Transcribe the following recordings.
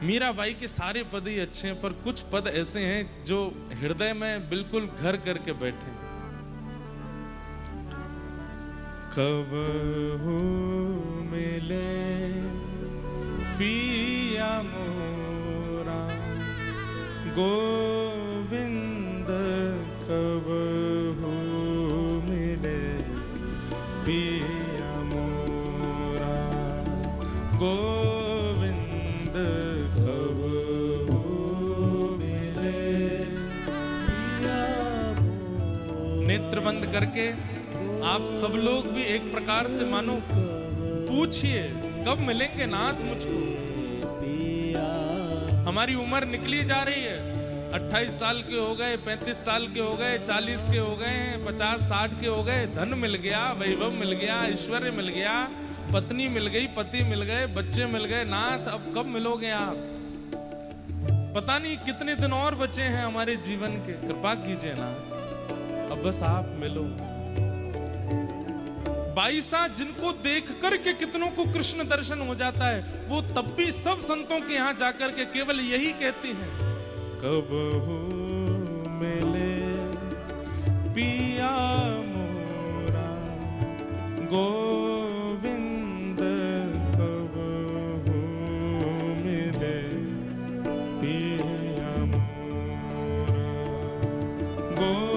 मीराबाई के सारे पद ही अच्छे हैं, पर कुछ पद ऐसे हैं जो हृदय में बिल्कुल घर करके बैठे। कब हो मिले पिया मोरा गोविंद, कब हो मिले पिया मोरा गोविंद, कब हो मिले पिया मोरा। नेत्र बंद करके आप सब लोग भी एक प्रकार से मानो पूछिए कब मिलेंगे नाथ मुझको। हमारी उम्र निकली जा रही है, 28 साल के हो गए, 35 साल के हो गए, 40 के हो गए, 50 60 के हो गए, धन मिल गया, वैभव मिल गया, ऐश्वर्य मिल गया, पत्नी मिल गई, पति मिल गए, बच्चे मिल गए, नाथ अब कब मिलोगे आप? पता नहीं कितने दिन और बचे हैं हमारे जीवन के, कृपा कीजिए नाथ अब बस आप मिलो। बाईसा जिनको देख करके कितनों को कृष्ण दर्शन हो जाता है, वो तब भी सब संतों के यहाँ जाकर के केवल यही कहती हैं, कब हो मिले पिया मोरा गोविंद, कब हो मिले पिया मोरा गोविंद।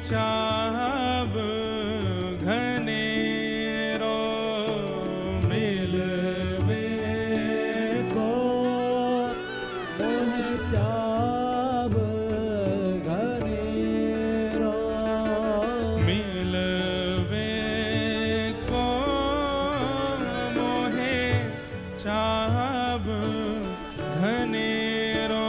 चाव घनेरो मिलवे को, मोह चाव घनेरो मिलवे को, मोहे चाव घनेरो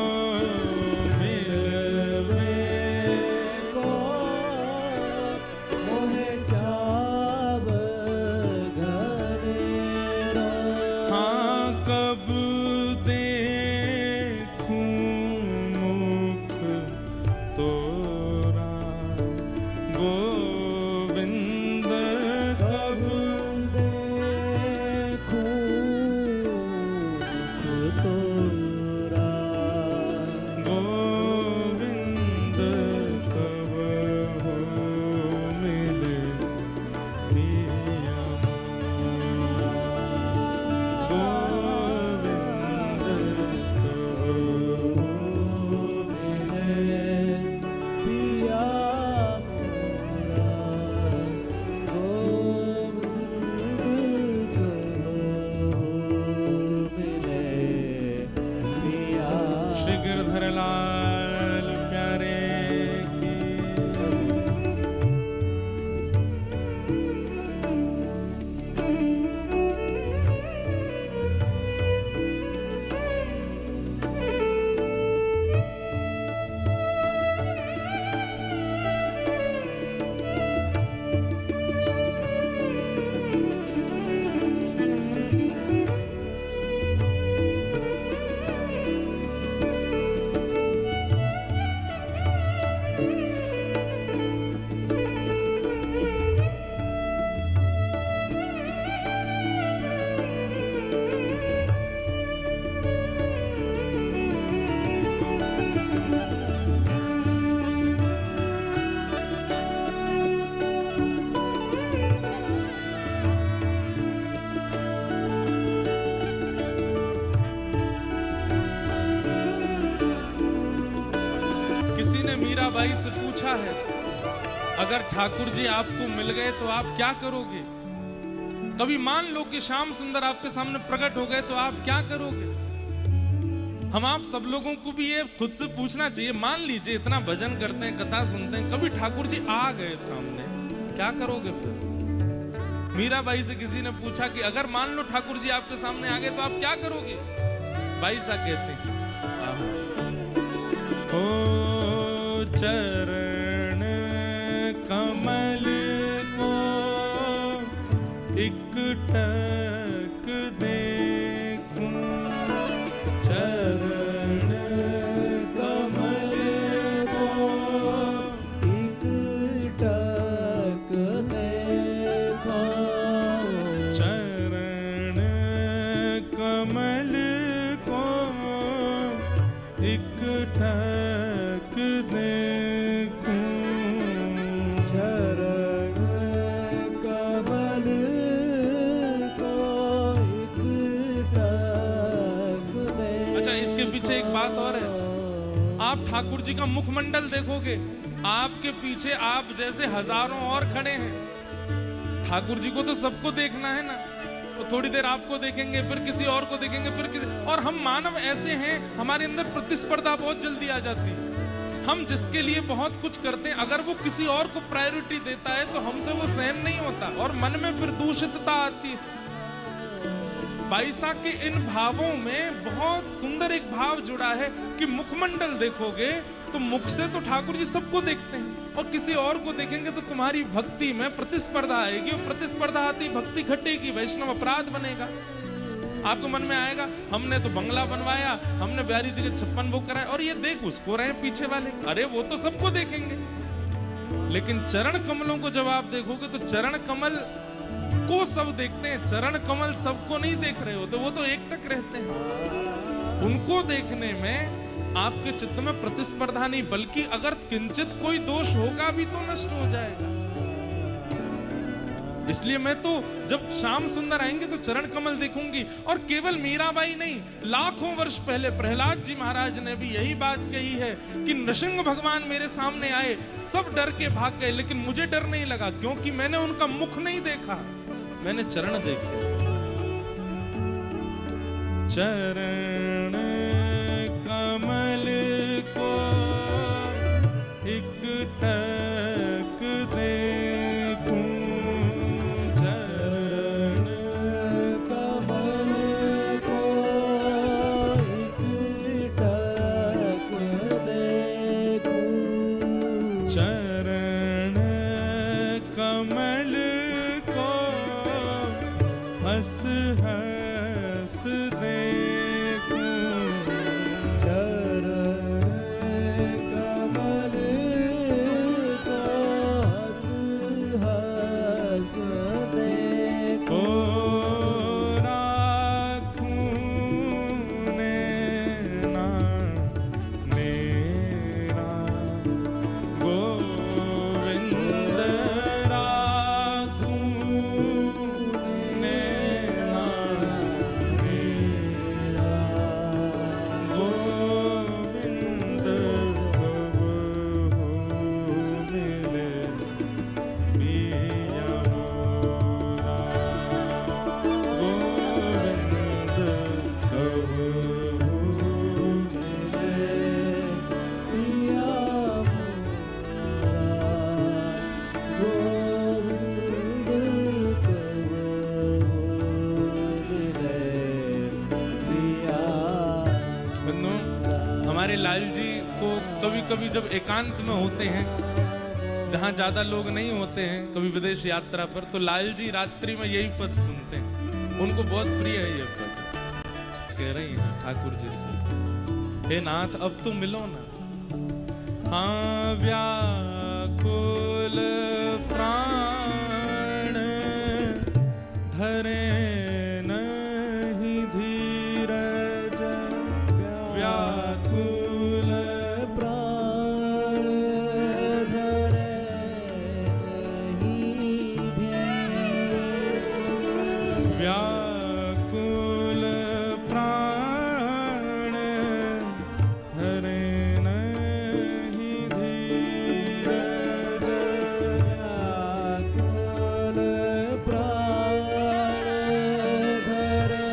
मीराबाई से पूछा है, अगर ठाकुर जी आपको मिल गए तो आप क्या करोगे? कभी मान लो कि श्याम सुंदर आपके सामने प्रकट हो गए तो आप क्या करोगे? हम आप सब लोगों को भी ये खुद से पूछना चाहिए। मान लीजिए इतना भजन करते हैं, कथा सुनते हैं, कभी ठाकुर जी आ गए सामने, क्या करोगे फिर? मीराबाई से किसी ने पूछा कि अगर मान लो ठाकुर जी आपके सामने आ गए तो आप क्या करोगे? बाई सा कहते हैं चरण कमल को एकटक देखूं, चरण कमल को एकटक देखूं, चरण कमल को एकटक देखूं, चरण कमल को एकटक देखूं। अच्छा, इसके पीछे एक बात और है। आप ठाकुर जी का मुखमंडल देखोगे, आपके पीछे आप जैसे हजारों और खड़े हैं। ठाकुर जी को तो सबको देखना है ना, तो थोड़ी देर आपको देखेंगे, फिर किसी और को देखेंगे, फिर किसी और। हम मानव ऐसे हैं, हमारे अंदर प्रतिस्पर्धा बहुत जल्दी आ जाती है। हम जिसके लिए बहुत कुछ करते हैं, अगर वो किसी और को प्रायोरिटी देता है तो हमसे वो सहन नहीं होता और मन में फिर दूषितता आती है। बाईसा के इन भावों में बहुत सुंदर एक भाव जुड़ा है कि मुखमंडल देखोगे तो मुख से तो ठाकुर जी सबको देखते हैं, और किसी और को देखेंगे तो तुम्हारी भक्ति में प्रतिस्पर्धा आएगी, और प्रतिस्पर्धा आती भक्ति घटेगी, वैष्णव अपराध बनेगा। आपको मन में आएगा हमने तो बंगला बनवाया, हमने बिहारी जी के 56 भोग कराए, और ये देख उसको रहे पीछे वाले, अरे वो तो सबको देखेंगे। लेकिन चरण कमलों को जब आप देखोगे तो चरण कमल को सब देखते हैं, चरण कमल सबको नहीं देख रहे होते, वो तो एकटक रहते हैं। उनको देखने में आपके चित्त में प्रतिस्पर्धा नहीं, बल्कि अगर किंचित कोई दोष होगा भी तो नष्ट हो जाएगा। इसलिए मैं तो जब श्याम सुंदर आएंगे तो चरण कमल देखूंगी। और केवल मीराबाई नहीं, लाखों वर्ष पहले प्रहलाद जी महाराज ने भी यही बात कही है कि नृसिंह भगवान मेरे सामने आए, सब डर के भाग गए, लेकिन मुझे डर नहीं लगा, क्योंकि मैंने उनका मुख नहीं देखा, मैंने चरण देखे। चरण कमल को एकटक देखूं, चरण कमल को एकटक देखूं, चरण कमल को हंस हंस देखूं, चरण कमल को हंस हंस देखूं, राखूं नैना मेरा गोविंद, राखूं नैना मेरा गोविंद, कब हो मिले पिया मोरा, गोविंद कब हो मिले पिया बंधु, हमारे लाल जी को कभी कभी जब एकांत में होते हैं, जहाँ ज्यादा लोग नहीं होते हैं, कभी विदेश यात्रा पर, तो लाल जी रात्रि में यही पद सुनते हैं, उनको बहुत प्रिय है ये पद। कह रही हैं ठाकुर जी से, हे नाथ अब तो मिलो ना। हाँ व्याकुल प्राण धरे नहीं धीरज, व्याकुल प्राण धरे नहीं धीरज, व्याकुल प्राण धरे नहीं धीरज, व्याकुल प्राण धरे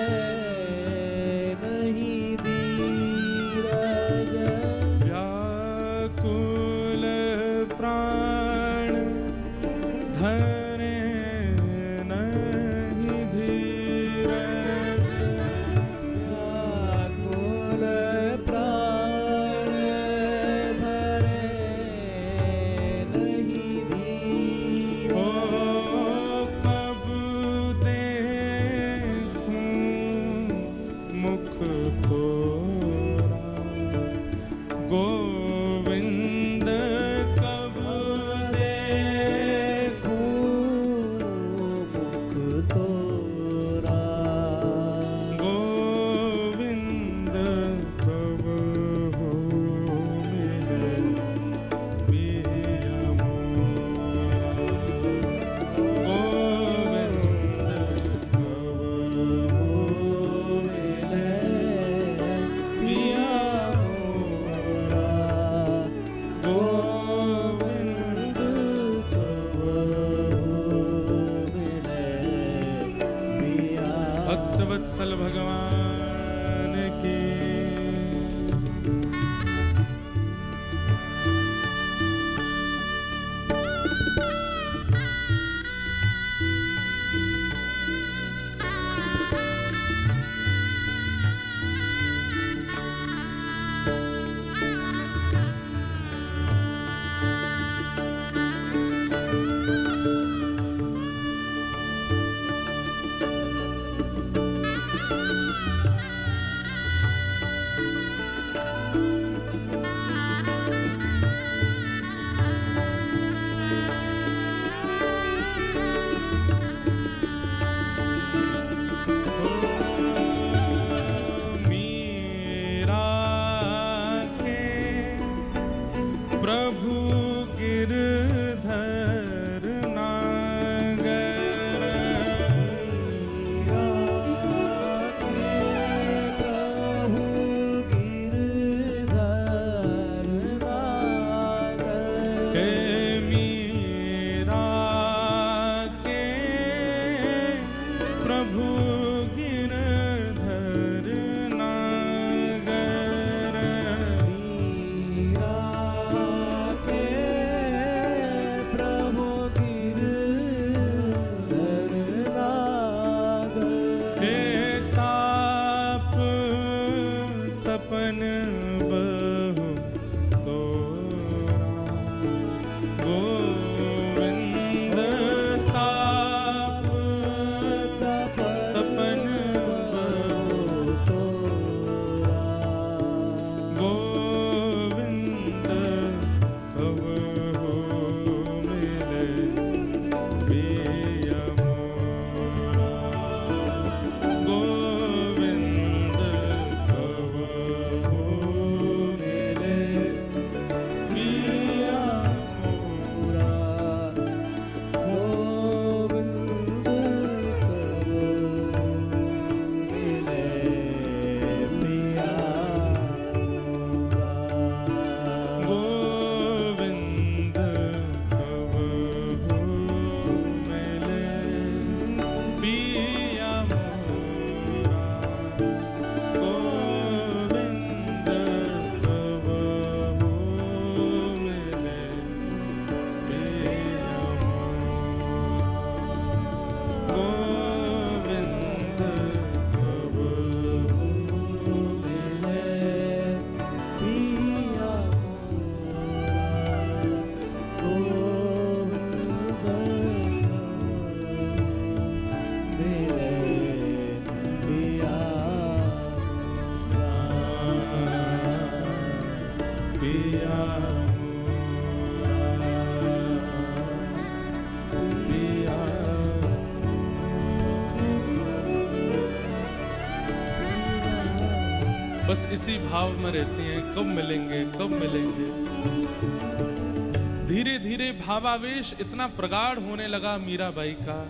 नहीं धीरज, गोविंद कब देखूं मुख तोरा, गोविंद कब हो मिले पिया मोरा, गोविंद कब हो मिले पिया मोरा, गोविंद कब मिले पिया। भक्तवत्सल भगवान की। मीरा के प्रभु गिरधर नागर, प्रभु गिरधर नागर, हे मीरा के प्रभु गिरधर नागर, मीरा के प्रभु गिरधर नागर, हे ताप तपन बहु तोरा, गोविंद ताप तपन बहु तोरा, गोविंद कब हो मिले पिया मोरा, गोविंद कब हो मिले पिया मोरा, गोविंद कब मिले पिया मोरा। गोविंद कब हो मिले पिया मोरा, गोविंद कब हो मिले पिया मोरा, गोविंद कब हो मिले पिया पिया पिया। बस इसी भाव में रहती हैं, कब मिलेंगे कब मिलेंगे। धीरे धीरे भावावेश इतना प्रगाढ़ होने लगा मीराबाई का